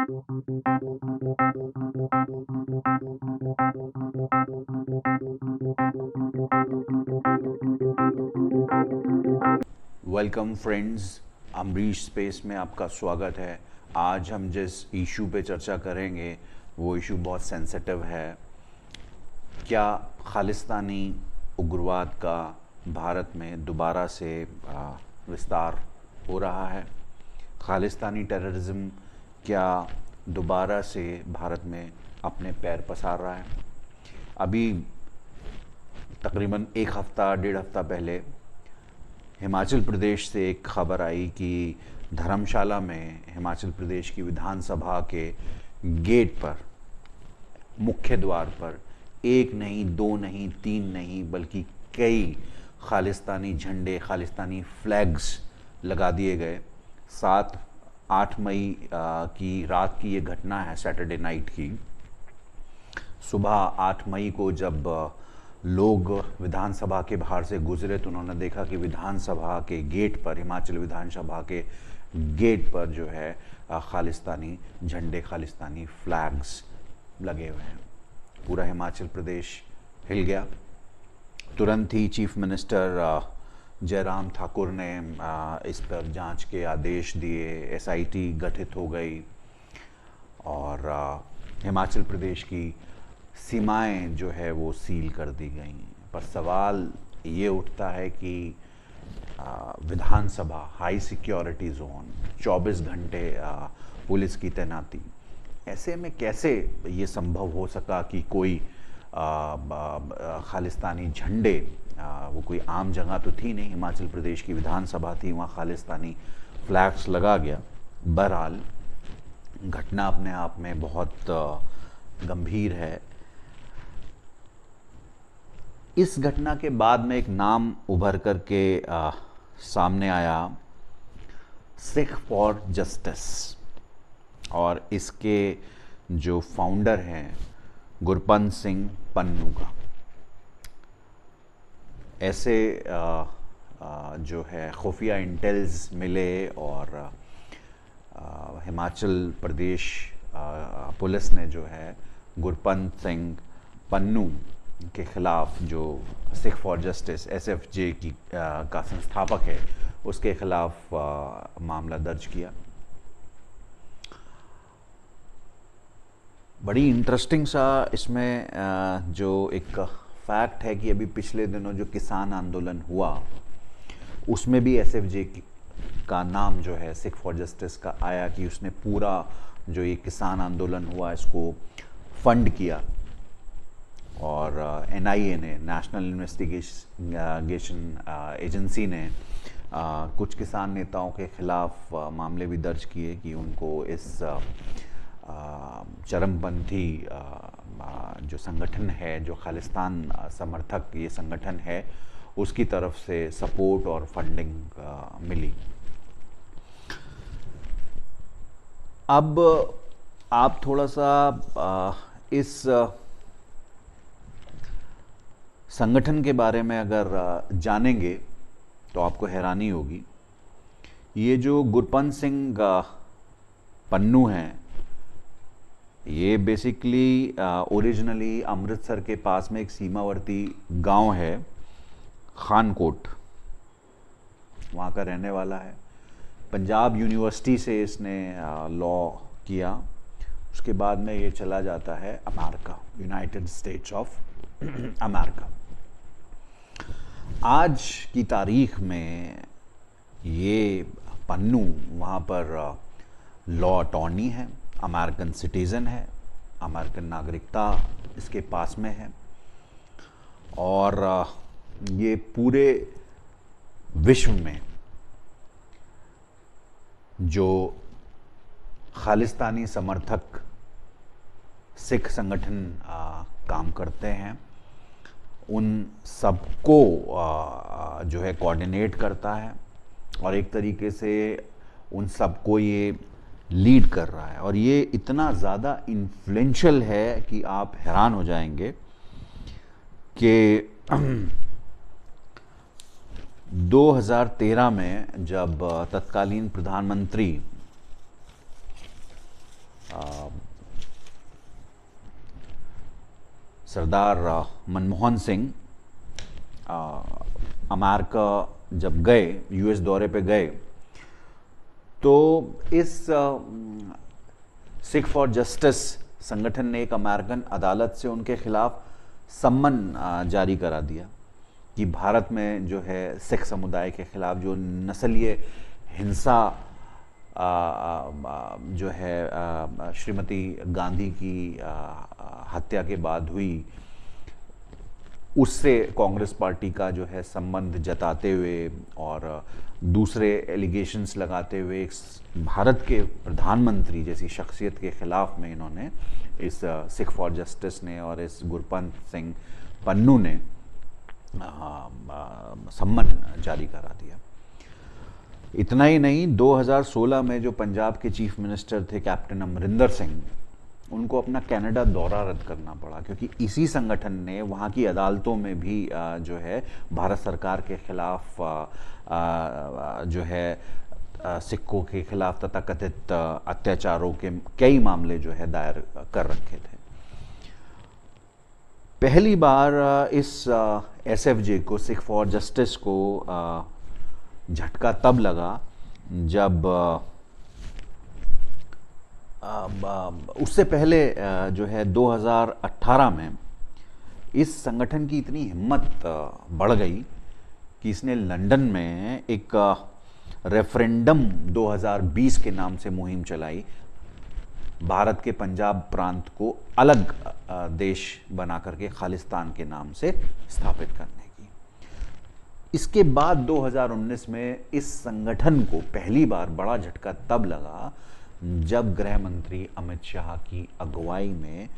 Welcome friends, Amrish space में आपका स्वागत है। आज हम जिस इशू पे चर्चा करेंगे वो इशू बहुत सेंसिटिव है। क्या खालिस्तानी उग्रवाद का भारत में दोबारा से विस्तार हो रहा है? खालिस्तानी टेररिज्म क्या दोबारा से भारत में अपने पैर पसार रहा है? अभी तकरीबन एक हफ्ता डेढ़ हफ्ता पहले हिमाचल प्रदेश से एक खबर आई कि धर्मशाला में हिमाचल प्रदेश की विधानसभा के गेट पर, मुख्य द्वार पर एक नहीं, दो नहीं, तीन नहीं, बल्कि कई खालिस्तानी झंडे, खालिस्तानी फ्लैग्स लगा दिए गए। 7-8 मई की रात की ये घटना है, सैटरडे नाइट की। सुबह 8 मई को जब लोग विधानसभा के बाहर से गुजरे तो उन्होंने देखा कि विधानसभा के गेट पर, हिमाचल विधानसभा के गेट पर जो है खालिस्तानी झंडे, खालिस्तानी फ्लैग्स लगे हुए हैं। पूरा हिमाचल प्रदेश हिल गया। तुरंत ही चीफ मिनिस्टर जयराम ठाकुर ने इस पर जांच के आदेश दिए, एसआईटी गठित हो गई और हिमाचल प्रदेश की सीमाएं जो है वो सील कर दी गई। पर सवाल ये उठता है कि विधानसभा, हाई सिक्योरिटी जोन, 24 घंटे पुलिस की तैनाती, ऐसे में कैसे ये संभव हो सका कि कोई खालिस्तानी झंडे, वो कोई आम जगह तो थी नहीं, हिमाचल प्रदेश की विधानसभा थी, वहाँ खालिस्तानी फ्लैग्स लगा गया। बहरहाल घटना अपने आप में बहुत गंभीर है। इस घटना के बाद में एक नाम उभर कर के सामने आया, सिख फॉर जस्टिस, और इसके जो फाउंडर हैं गुरपंत सिंह पन्नू का। ऐसे जो है खुफिया इंटेल्स मिले और हिमाचल प्रदेश पुलिस ने जो है गुरपंत सिंह पन्नू के खिलाफ, जो सिख फॉर जस्टिस एसएफजे की का संस्थापक है, उसके खिलाफ मामला दर्ज किया। बड़ी इंटरेस्टिंग सा इसमें जो एक फैक्ट है कि अभी पिछले दिनों जो किसान आंदोलन हुआ उसमें भी एसएफजे का नाम जो है सिख फॉर जस्टिस का आया कि उसने पूरा जो ये किसान आंदोलन हुआ इसको फंड किया। और एनआईए ने, नेशनल इन्वेस्टिगेशन एजेंसी ने कुछ किसान नेताओं के खिलाफ मामले भी दर्ज किए कि उनको इस चरमपंथी जो संगठन है, जो खालिस्तान समर्थक ये संगठन है, उसकी तरफ से सपोर्ट और फंडिंग मिली। अब आप थोड़ा सा इस संगठन के बारे में अगर जानेंगे तो आपको हैरानी होगी। ये जो गुरपंत सिंह पन्नू हैं, ये बेसिकली ओरिजिनली अमृतसर के पास में एक सीमावर्ती गांव है खानकोट, वहाँ का रहने वाला है। पंजाब यूनिवर्सिटी से इसने लॉ किया। उसके बाद में ये चला जाता है America, United states of America. आज की तारीख में ये पन्नू वहाँ पर लॉ अटॉर्नी है, अमेरिकन सिटीज़न है, अमेरिकन नागरिकता इसके पास में है, और ये पूरे विश्व में जो खालिस्तानी समर्थक सिख संगठन काम करते हैं उन सबको जो है कोऑर्डिनेट करता है और एक तरीके से उन सबको ये लीड कर रहा है। और ये इतना ज़्यादा इन्फ्लुएंशियल है कि आप हैरान हो जाएंगे कि 2013 में जब तत्कालीन प्रधानमंत्री सरदार मनमोहन सिंह अमेरिका जब गए, यूएस दौरे पे गए, तो इस सिख फॉर जस्टिस संगठन ने एक अमेरिकन अदालत से उनके खिलाफ सम्मन जारी करा दिया कि भारत में जो है सिख समुदाय के खिलाफ जो नस्लीय हिंसा जो है श्रीमती गांधी की हत्या के बाद हुई, उससे कांग्रेस पार्टी का जो है संबंध जताते हुए और दूसरे एलिगेशंस लगाते हुए भारत के प्रधानमंत्री जैसी शख्सियत के खिलाफ में इन्होंने, इस सिख फॉर जस्टिस ने और इस गुरपंत सिंह पन्नू ने सम्मन जारी करा दिया। इतना ही नहीं, 2016 में जो पंजाब के चीफ मिनिस्टर थे कैप्टन अमरिंदर सिंह, उनको अपना कनाडा दौरा रद्द करना पड़ा क्योंकि इसी संगठन ने वहाँ की अदालतों में भी जो है भारत सरकार के खिलाफ जो है सिखों के खिलाफ तथाकथित अत्याचारों के कई मामले जो है दायर कर रखे थे। पहली बार इस एसएफजे को, सिख फॉर जस्टिस को झटका तब लगा जब उससे पहले जो है 2018 में इस संगठन की इतनी हिम्मत बढ़ गई कि इसने लंदन में एक रेफरेंडम 2020 के नाम से मुहिम चलाई, भारत के पंजाब प्रांत को अलग देश बना करके खालिस्तान के नाम से स्थापित करने की। इसके बाद 2019 में इस संगठन को पहली बार बड़ा झटका तब लगा जब गृह मंत्री अमित शाह की अगुवाई में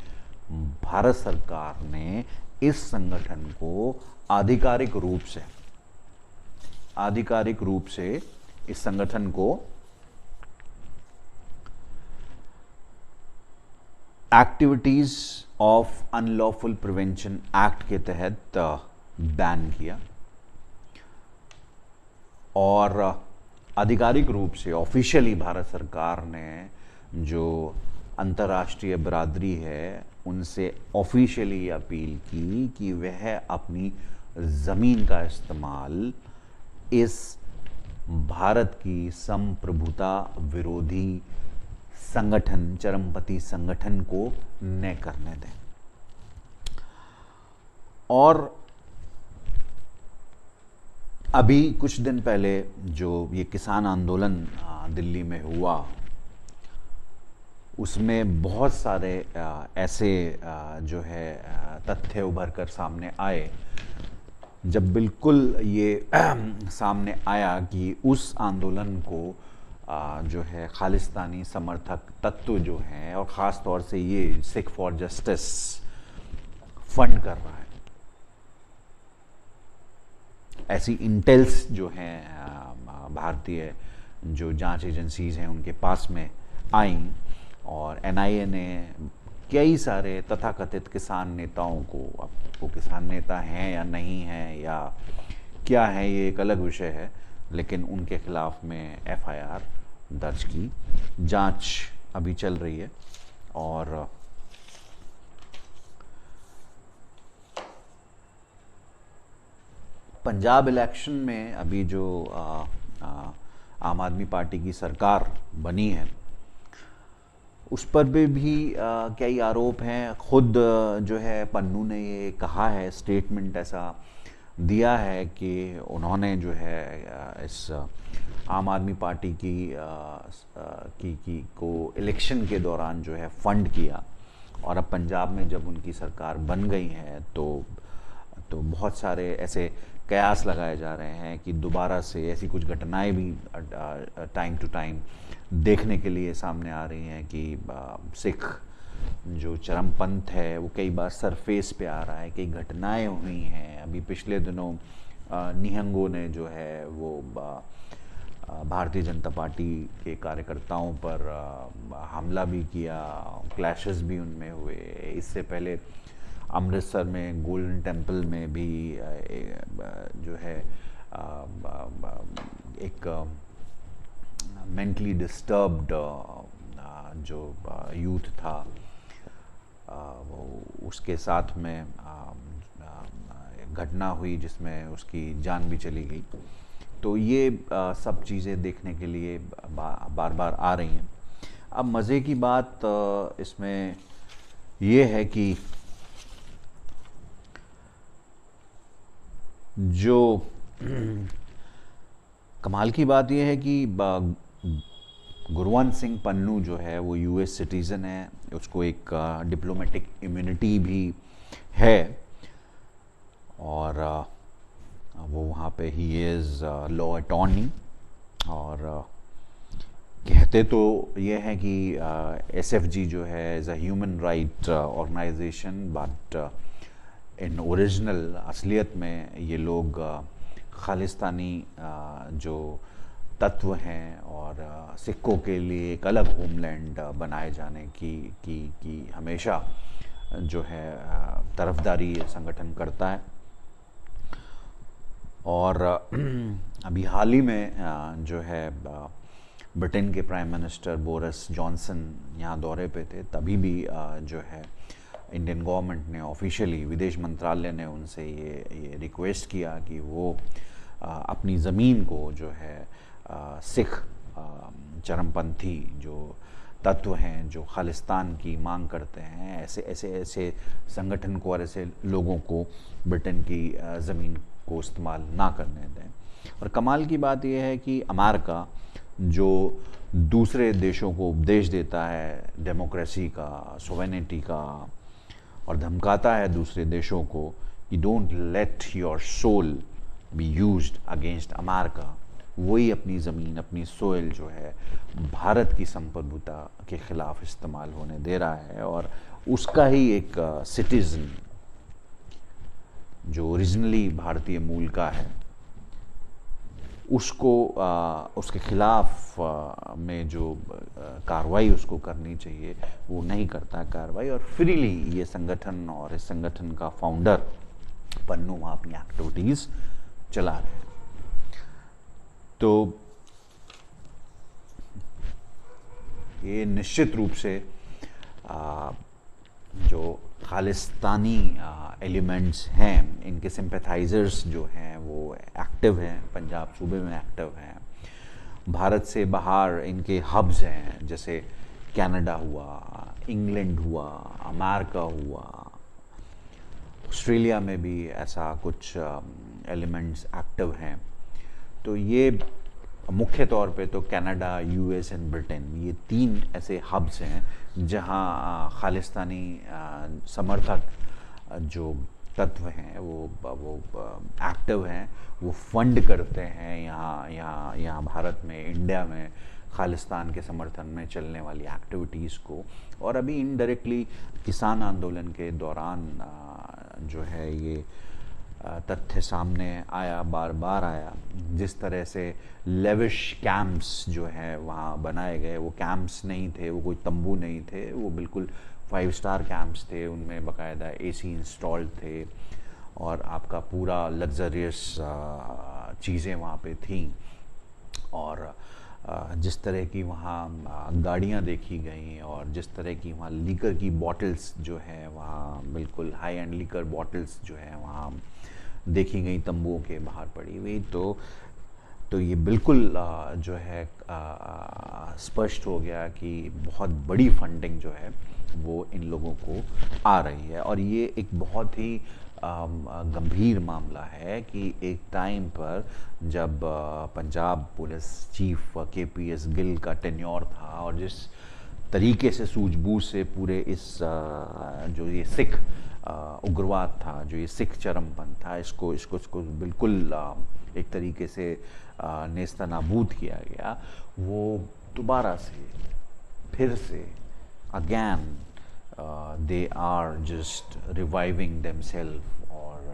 भारत सरकार ने इस संगठन को आधिकारिक रूप से इस संगठन को activities of unlawful prevention act के तहत बैन किया और आधिकारिक रूप से ऑफिशियली भारत सरकार ने जो अंतर्राष्ट्रीय बरादरी है उनसे ऑफिशियली अपील की कि वह अपनी ज़मीन का इस्तेमाल इस भारत की संप्रभुता विरोधी संगठन, चरमपंथी संगठन को न करने दें। और अभी कुछ दिन पहले जो ये किसान आंदोलन दिल्ली में हुआ, उसमें बहुत सारे ऐसे जो है तथ्य उभर कर सामने आए जब बिल्कुल ये सामने आया कि उस आंदोलन को जो है खालिस्तानी समर्थक तत्व जो हैं और ख़ास तौर से ये सिख फॉर जस्टिस फंड कर रहा है। ऐसी इंटेल्स जो हैं भारतीय जो जांच एजेंसीज हैं उनके पास में आई और एनआईए ने कई सारे तथाकथित किसान नेताओं को, अब वो किसान नेता हैं या नहीं हैं या क्या है ये एक अलग विषय है, लेकिन उनके खिलाफ में एफआईआर दर्ज की। जांच अभी चल रही है और पंजाब इलेक्शन में अभी जो आम आदमी पार्टी की सरकार बनी है उस पर भी कई आरोप हैं। खुद जो है पन्नू ने ये कहा है, स्टेटमेंट ऐसा दिया है कि उन्होंने जो है इस आम आदमी पार्टी की को इलेक्शन के दौरान जो है फंड किया और अब पंजाब में जब उनकी सरकार बन गई है तो बहुत सारे ऐसे कयास लगाए जा रहे हैं कि दोबारा से ऐसी कुछ घटनाएं भी टाइम टू टाइम देखने के लिए सामने आ रही हैं कि सिख जो चरमपंथ है वो कई बार सरफेस पे आ रहा है। कई घटनाएं हुई हैं। अभी पिछले दिनों निहंगों ने जो है वो भारतीय जनता पार्टी के कार्यकर्ताओं पर हमला भी किया, क्लैशेस भी उनमें हुए। इससे पहले अमृतसर में गोल्डन टेम्पल में भी जो है एक मेंटली डिस्टर्ब्ड जो यूथ था वो उसके साथ में घटना हुई जिसमें उसकी जान भी चली गई। तो ये सब चीज़ें देखने के लिए बार बार आ रही हैं। अब मज़े की बात इसमें ये है कि जो कमाल की बात यह है कि गुरवंत सिंह पन्नू जो है वो यूएस सिटीज़न है, उसको एक डिप्लोमेटिक इम्यूनिटी भी है और वो वहाँ पे ही इज़ लॉ अटॉर्नी। और कहते तो ये है कि एसएफजी जो है as a human right organisation, but in original असलियत में ये लोग खालिस्तानी जो तत्व हैं और सिखों के लिए एक अलग होमलैंड बनाए जाने की हमेशा जो है तरफदारी संगठन करता है। और अभी हाल ही में जो है ब्रिटेन के प्राइम मिनिस्टर बोरिस जॉनसन यहाँ दौरे पे थे, तभी भी जो है इंडियन गवर्नमेंट ने ऑफिशियली, विदेश मंत्रालय ने उनसे ये रिक्वेस्ट किया कि वो अपनी ज़मीन को जो है सिख चरमपंथी जो तत्व हैं जो खालिस्तान की मांग करते हैं, ऐसे संगठन को और ऐसे लोगों को ब्रिटेन की ज़मीन को इस्तेमाल ना करने दें। और कमाल की बात यह है कि अमेरिका जो दूसरे देशों को उपदेश देता है डेमोक्रेसी का, सोवेनिटी का, और धमकाता है दूसरे देशों को कि don't let your soil be used against America, वही अपनी ज़मीन, अपनी सोइल जो है भारत की संप्रभुता के ख़िलाफ़ इस्तेमाल होने दे रहा है। और उसका ही एक सिटीज़न जो ओरिजिनली भारतीय मूल का है, उसको उसके ख़िलाफ़ में जो कार्रवाई उसको करनी चाहिए वो नहीं करता कार्रवाई, और फ्रीली ये संगठन और इस संगठन का फाउंडर पन्नू वहाँ अपनी एक्टिविटीज़ चला रहे हैं। तो ये निश्चित रूप से जो खालिस्तानी एलिमेंट्स हैं, इनके सिंपैथाइज़र्स जो हैं वो एक्टिव हैं, पंजाब सूबे में एक्टिव हैं। भारत से बाहर इनके हब्स हैं, जैसे कनाडा हुआ, इंग्लैंड हुआ, अमेरिका हुआ, ऑस्ट्रेलिया में भी ऐसा कुछ एलिमेंट्स एक्टिव हैं। तो ये मुख्य तौर पे तो कनाडा, यूएस एंड ब्रिटेन, ये 3 ऐसे हब्स हैं जहां खालिस्तानी समर्थक जो तत्व हैं वो एक्टिव हैं, वो फंड करते हैं यहाँ भारत में, इंडिया में खालिस्तान के समर्थन में चलने वाली एक्टिविटीज़ को। और अभी इनडायरेक्टली किसान आंदोलन के दौरान जो है ये तथ्य सामने आया, बार बार आया, जिस तरह से लेविश कैंप्स जो है वहाँ बनाए गए, वो कैंप्स नहीं थे, वो कोई तंबू नहीं थे, वो बिल्कुल 5 स्टार कैंप्स थे, उनमें बाकायदा एसी इंस्टॉल्ड थे और आपका पूरा लग्जरियस चीज़ें वहाँ पे थीं। और जिस तरह की वहाँ गाड़ियाँ देखी गई और जिस तरह की वहाँ लीकर की बॉटल्स जो है वहाँ बिल्कुल हाई एंड लीकर बॉटल्स जो है वहाँ देखी गई तंबुओं के बाहर पड़ी हुई, तो ये बिल्कुल जो है स्पष्ट हो गया कि बहुत बड़ी फंडिंग जो है वो इन लोगों को आ रही है। और ये एक बहुत ही गंभीर मामला है कि एक टाइम पर जब Punjab police chief KPS Gill का टेन्योर था और जिस तरीके से सूझबूझ से पूरे इस जो ये सिख उग्रवाद था, जो ये सिख चरमपंथ था, इसको बिल्कुल एक तरीके से नेस्तनाबूद किया गया, वो दोबारा से फिर से again they are just reviving themselves और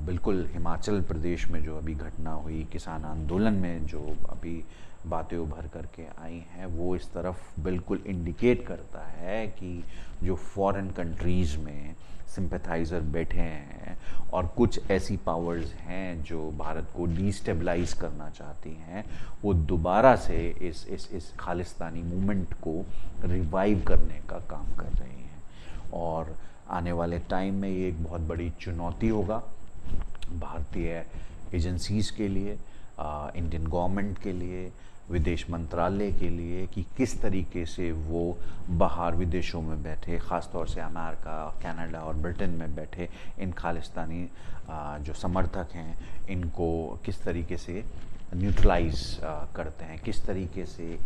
बिल्कुल हिमाचल प्रदेश में जो अभी घटना हुई, किसान आंदोलन में जो अभी बातें उभर करके आई हैं, वो इस तरफ बिल्कुल इंडिकेट करता है कि जो फॉरेन कंट्रीज़ में सिंपैथाइज़र बैठे हैं और कुछ ऐसी पावर्स हैं जो भारत को डिस्टेबलाइज करना चाहती हैं, वो दोबारा से इस खालिस्तानी मूवमेंट को रिवाइव करने का काम कर रही हैं। और आने वाले टाइम में ये एक बहुत बड़ी चुनौती होगा भारतीय एजेंसीज़ के लिए, इंडियन गवर्नमेंट के लिए, विदेश मंत्रालय के लिए, कि किस तरीके से वो बाहर विदेशों में बैठे, ख़ास तौर से अमेरिका, कनाडा और ब्रिटेन में बैठे इन खालिस्तानी जो समर्थक हैं, इनको किस तरीके से न्यूट्रलाइज करते हैं, किस तरीके से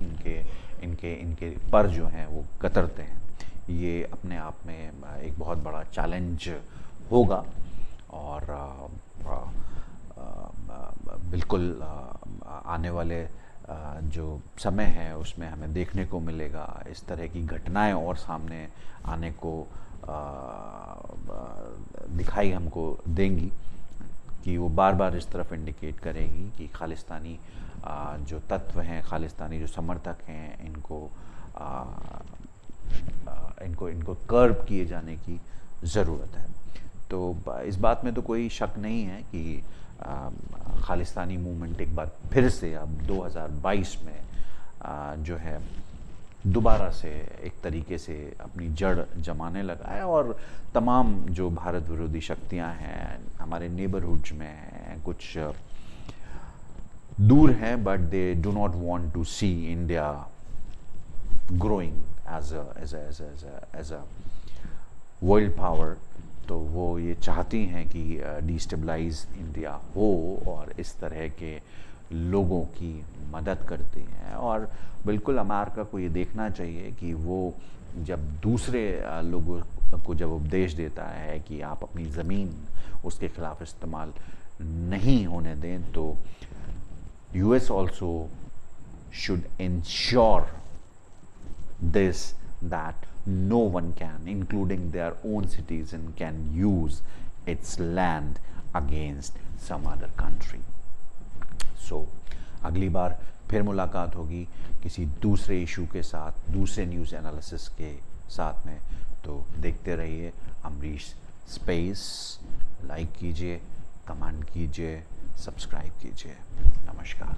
इनके पर जो हैं वो कतरते हैं। ये अपने आप में एक बहुत बड़ा चैलेंज होगा और बिल्कुल आने वाले जो समय है उसमें हमें देखने को मिलेगा इस तरह की घटनाएं और सामने आने को दिखाई हमको देंगी, कि वो बार बार इस तरफ इंडिकेट करेगी कि खालिस्तानी जो तत्व हैं, खालिस्तानी जो समर्थक हैं, इनको कर्ब किए जाने की ज़रूरत है। तो इस बात में तो कोई शक नहीं है कि खालिस्तानी मूवमेंट एक बार फिर से अब 2022 में जो है दोबारा से एक तरीके से अपनी जड़ जमाने लगा है, और तमाम जो भारत विरोधी शक्तियां हैं हमारे नेबरहुड्स में हैं, कुछ दूर हैं, but they do not want to see India growing as a world power. तो वो ये चाहती हैं कि डिस्टेबलाइज इंडिया हो और इस तरह के लोगों की मदद करती हैं। और बिल्कुल अमेरिका को ये देखना चाहिए कि वो जब दूसरे लोगों को जब उपदेश देता है कि आप अपनी ज़मीन उसके खिलाफ इस्तेमाल नहीं होने दें, तो US also should ensure this, that no one can, including their own citizen, can use its land against some other country. So, अगली बार फिर मुलाकात होगी किसी दूसरे इशू के साथ, दूसरे न्यूज़ एनालिसिस के साथ में। तो देखते रहिए अमरीश स्पेस, लाइक कीजिए, कमेंट कीजिए, सब्सक्राइब कीजिए। नमस्कार।